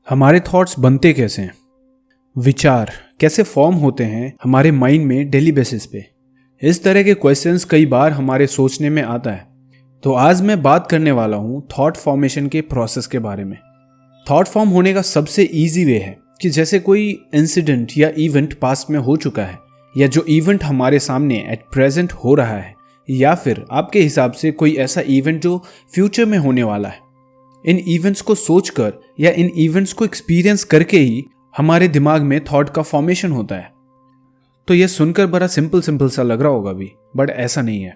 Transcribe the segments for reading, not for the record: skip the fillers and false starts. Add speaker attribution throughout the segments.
Speaker 1: हमारे थॉट्स बनते कैसे हैं? विचार कैसे फॉर्म होते हैं हमारे माइंड में डेली बेसिस पे? इस तरह के क्वेश्चंस कई बार हमारे सोचने में आता है। तो आज मैं बात करने वाला हूँ थॉट फॉर्मेशन के प्रोसेस के बारे में। थॉट फॉर्म होने का सबसे इजी वे है कि जैसे कोई इंसिडेंट या इवेंट पास्ट में हो चुका है, या जो इवेंट हमारे सामने एट प्रेजेंट हो रहा है, या फिर आपके हिसाब से कोई ऐसा इवेंट जो फ्यूचर में होने वाला है। इन इवेंट्स को सोचकर या इन इवेंट्स को एक्सपीरियंस करके ही हमारे दिमाग में थॉट का फॉर्मेशन होता है। तो यह सुनकर बड़ा सिंपल सा लग रहा होगा भी, बट ऐसा नहीं है।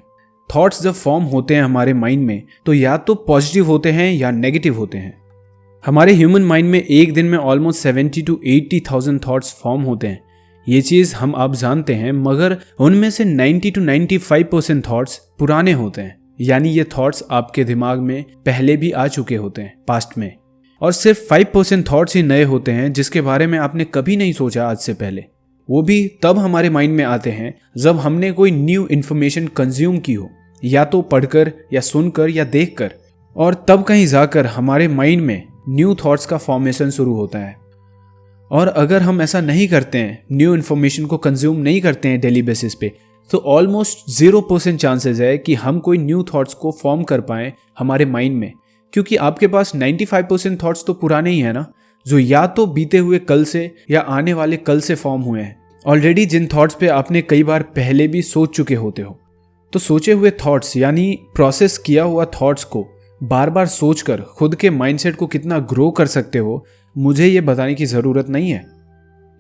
Speaker 1: थॉट्स जब फॉर्म होते हैं हमारे माइंड में तो या तो पॉजिटिव होते हैं या नेगेटिव होते हैं। हमारे ह्यूमन माइंड में एक दिन में ऑलमोस्ट 70 to 80,000 थॉट्स फॉर्म होते हैं। ये चीज़ हम आप जानते हैं, मगर उनमें से 90 to 95% थॉट्स पुराने होते हैं, यानी ये थॉट्स आपके दिमाग में पहले भी आ चुके होते हैं पास्ट में, और सिर्फ 5% थॉट्स ही नए होते हैं जिसके बारे में आपने कभी नहीं सोचा आज से पहले। वो भी तब हमारे माइंड में आते हैं जब हमने कोई न्यू इन्फॉर्मेशन कंज्यूम की हो, या तो पढ़कर या सुनकर या देखकर, और तब कहीं जाकर हमारे माइंड में न्यू थॉट्स का फॉर्मेशन शुरू होता है। और अगर हम ऐसा नहीं करते हैं, न्यू इन्फॉर्मेशन को कंज्यूम नहीं करते हैं डेली बेसिस पे, तो ऑलमोस्ट 0% चांसेस है कि हम कोई न्यू थॉट्स को फॉर्म कर पाएँ हमारे माइंड में, क्योंकि आपके पास 95% थॉट्स तो पुराने ही है ना, जो या तो बीते हुए कल से या आने वाले कल से फॉर्म हुए हैं ऑलरेडी, जिन थॉट्स पे आपने कई बार पहले भी सोच चुके होते हो। तो सोचे हुए थॉट्स यानी प्रोसेस किया हुआ थॉट्स को बार बार सोचकर खुद के माइंडसेट को कितना ग्रो कर सकते हो, मुझे ये बताने की ज़रूरत नहीं है।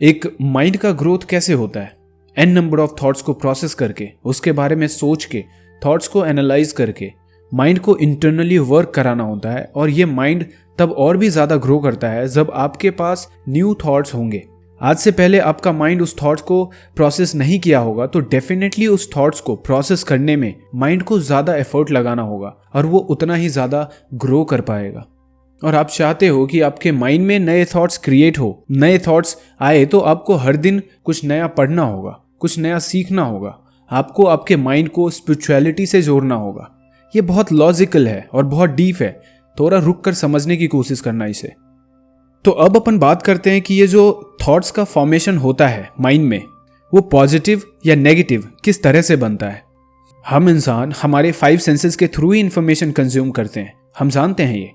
Speaker 1: एक माइंड का ग्रोथ कैसे होता है? एन नंबर ऑफ थॉट्स को प्रोसेस करके, उसके बारे में सोच के, थॉट्स को एनालाइज करके माइंड को इंटरनली वर्क कराना होता है। और ये माइंड तब और भी ज़्यादा ग्रो करता है जब आपके पास न्यू थॉट्स होंगे। आज से पहले आपका माइंड उस थॉट्स को प्रोसेस नहीं किया होगा, तो डेफिनेटली उस थॉट्स को प्रोसेस करने में माइंड को ज़्यादा एफर्ट लगाना होगा और वो उतना ही ज़्यादा ग्रो कर पाएगा। और आप चाहते हो कि आपके माइंड में नए थॉट्स क्रिएट हो, नए थॉट्स आए, तो आपको हर दिन कुछ नया पढ़ना होगा, कुछ नया सीखना होगा। आपको आपके माइंड को स्पिरिचुअलिटी से जोड़ना होगा। ये बहुत लॉजिकल है और बहुत डीप है, थोड़ा रुक कर समझने की कोशिश करना इसे। तो अब अपन बात करते हैं कि ये जो थॉट्स का फॉर्मेशन होता है माइंड में, वो पॉजिटिव या नेगेटिव किस तरह से बनता है। हम इंसान हमारे 5 सेंसेस के थ्रू ही इंफॉर्मेशन कंज्यूम करते हैं, हम जानते हैं ये।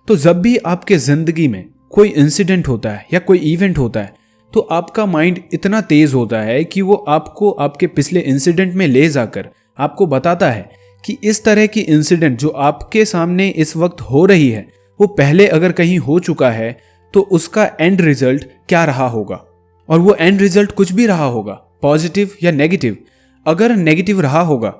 Speaker 1: तो जब भी आपके ज़िंदगी में कोई इंसिडेंट होता है या कोई इवेंट होता है, तो आपका माइंड इतना तेज़ होता है कि वो आपको आपके पिछले इंसिडेंट में ले जाकर आपको बताता है कि इस तरह की इंसिडेंट जो आपके सामने इस वक्त हो रही है, वो पहले अगर कहीं हो चुका है तो उसका एंड रिजल्ट क्या रहा होगा। और वो एंड रिजल्ट कुछ भी रहा होगा, पॉजिटिव या नेगेटिव। अगर नेगेटिव रहा होगा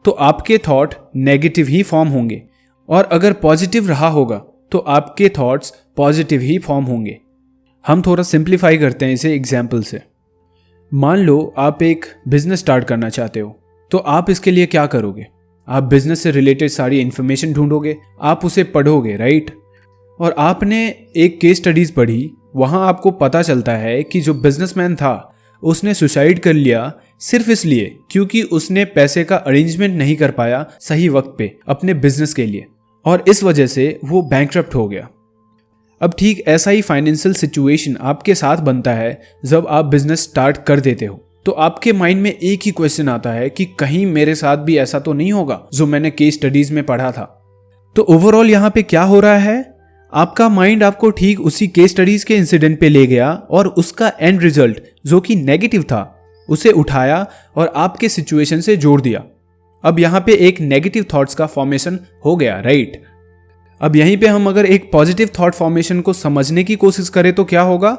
Speaker 1: तो आपके थॉट नेगेटिव ही फॉर्म होंगे, और अगर पॉजिटिव रहा होगा तो आपके थॉट्स पॉजिटिव ही फॉर्म होंगे। हम थोड़ा सिंप्लीफाई करते हैं इसे एग्जाम्पल से। मान लो आप एक बिजनेस स्टार्ट करना चाहते हो, तो आप इसके लिए क्या करोगे? आप बिजनेस से रिलेटेड सारी इन्फॉर्मेशन ढूंढोगे, आप उसे पढ़ोगे, राइट? और आपने एक केस स्टडीज़ पढ़ी, वहाँ आपको पता चलता है कि जो बिजनेसमैन था उसने सुसाइड कर लिया सिर्फ इसलिए क्योंकि उसने पैसे का अरेंजमेंट नहीं कर पाया सही वक्त पे अपने बिजनेस के लिए, और इस वजह से वो बैंकरप्ट हो गया। अब ठीक ऐसा ही फाइनेंशियल सिचुएशन आपके साथ बनता है जब आप बिजनेस स्टार्ट कर देते हो। तो आपके माइंड में एक ही क्वेश्चन आता है कि कहीं मेरे साथ भी ऐसा तो नहीं होगा जो मैंने केस स्टडीज में पढ़ा था। तो ओवरऑल यहाँ पे क्या हो रहा है? आपका माइंड आपको ठीक उसी केस स्टडीज के इंसिडेंट पे ले गया और उसका एंड रिजल्ट जो कि नेगेटिव था उसे उठाया और आपके सिचुएशन से जोड़ दिया। अब यहाँ पे एक नेगेटिव थॉट्स का फॉर्मेशन हो गया, राइट? अब यहीं पे हम अगर एक पॉजिटिव थॉट फॉर्मेशन को समझने की कोशिश करें तो क्या होगा?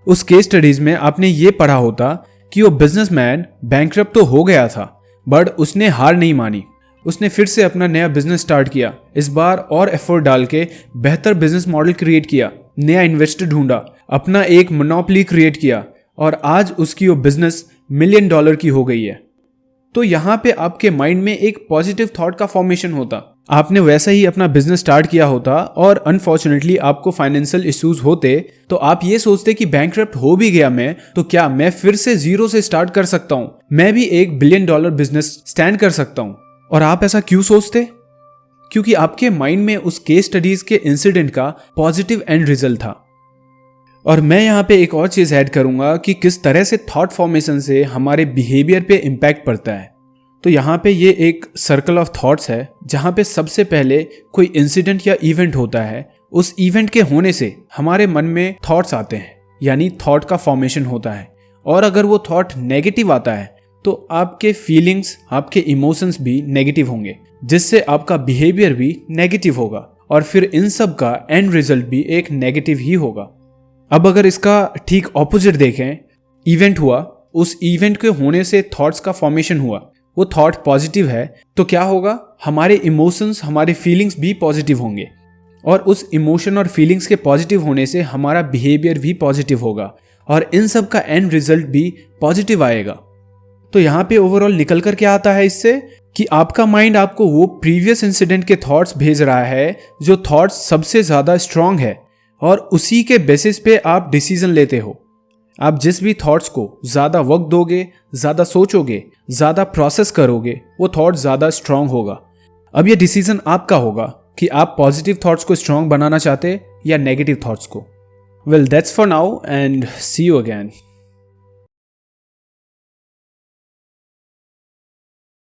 Speaker 1: उस केस स्टडीज में आपने ये पढ़ा होता कि वो बिजनेसमैन बैंकरप्ट तो हो गया था, बट उसने हार नहीं मानी। उसने फिर से अपना नया बिजनेस स्टार्ट किया, इस बार और एफर्ट डाल के बेहतर बिजनेस मॉडल क्रिएट किया, नया इन्वेस्टर ढूंढा, अपना एक मोनोपोली क्रिएट किया, और आज उसकी वो बिजनेस $1 मिलियन की हो गई है। तो यहाँ पे आपके माइंड में एक पॉजिटिव थॉट का फॉर्मेशन होता। आपने वैसा ही अपना बिजनेस स्टार्ट किया होता और अनफॉर्चुनेटली आपको फाइनेंशियल इश्यूज होते, तो आप ये सोचते कि बैंकरप्ट हो भी गया मैं, तो क्या मैं फिर से जीरो से स्टार्ट कर सकता हूँ, मैं भी $1 बिलियन बिजनेस स्टैंड कर सकता हूँ। और आप ऐसा क्यों सोचते? क्योंकि आपके माइंड में उस केस स्टडीज के इंसिडेंट का पॉजिटिव एंड रिजल्ट था। और मैं यहाँ पे एक और चीज़ ऐड करूँगा कि किस तरह से थॉट फॉर्मेशन से हमारे बिहेवियर पे इम्पैक्ट पड़ता है। तो यहाँ पे ये एक सर्कल ऑफ थॉट्स है जहाँ पे सबसे पहले कोई इंसिडेंट या इवेंट होता है। उस इवेंट के होने से हमारे मन में थॉट्स आते हैं, यानी थॉट का फॉर्मेशन होता है। और अगर वो थॉट नेगेटिव आता है तो आपके फीलिंग्स, आपके इमोशंस भी नेगेटिव होंगे, जिससे आपका बिहेवियर भी नेगेटिव होगा और फिर इन सब का एंड रिजल्ट भी एक नेगेटिव ही होगा। अब अगर इसका ठीक ऑपोजिट देखें, इवेंट हुआ, उस इवेंट के होने से थॉट्स का फॉर्मेशन हुआ, वो थॉट पॉजिटिव है, तो क्या होगा, हमारे इमोशंस, हमारे फीलिंग्स भी पॉजिटिव होंगे और उस इमोशन और फीलिंग्स के पॉजिटिव होने से हमारा बिहेवियर भी पॉजिटिव होगा और इन सब का एंड रिजल्ट भी पॉजिटिव आएगा। तो यहाँ पे ओवरऑल निकल कर क्या आता है इससे कि आपका माइंड आपको वो प्रीवियस इंसिडेंट के थॉट्स भेज रहा है जो थॉट्स सबसे ज़्यादा स्ट्रांग है और उसी के बेसिस पे आप डिसीजन लेते हो। आप जिस भी थॉट्स को ज़्यादा वक्त दोगे, ज़्यादा सोचोगे, ज़्यादा प्रोसेस करोगे, वो थॉट ज़्यादा स्ट्रांग होगा। अब ये डिसीजन आपका होगा कि आप पॉजिटिव थॉट्स को स्ट्रांग बनाना चाहते या नेगेटिव थॉट्स को। Well that's for now and see you again.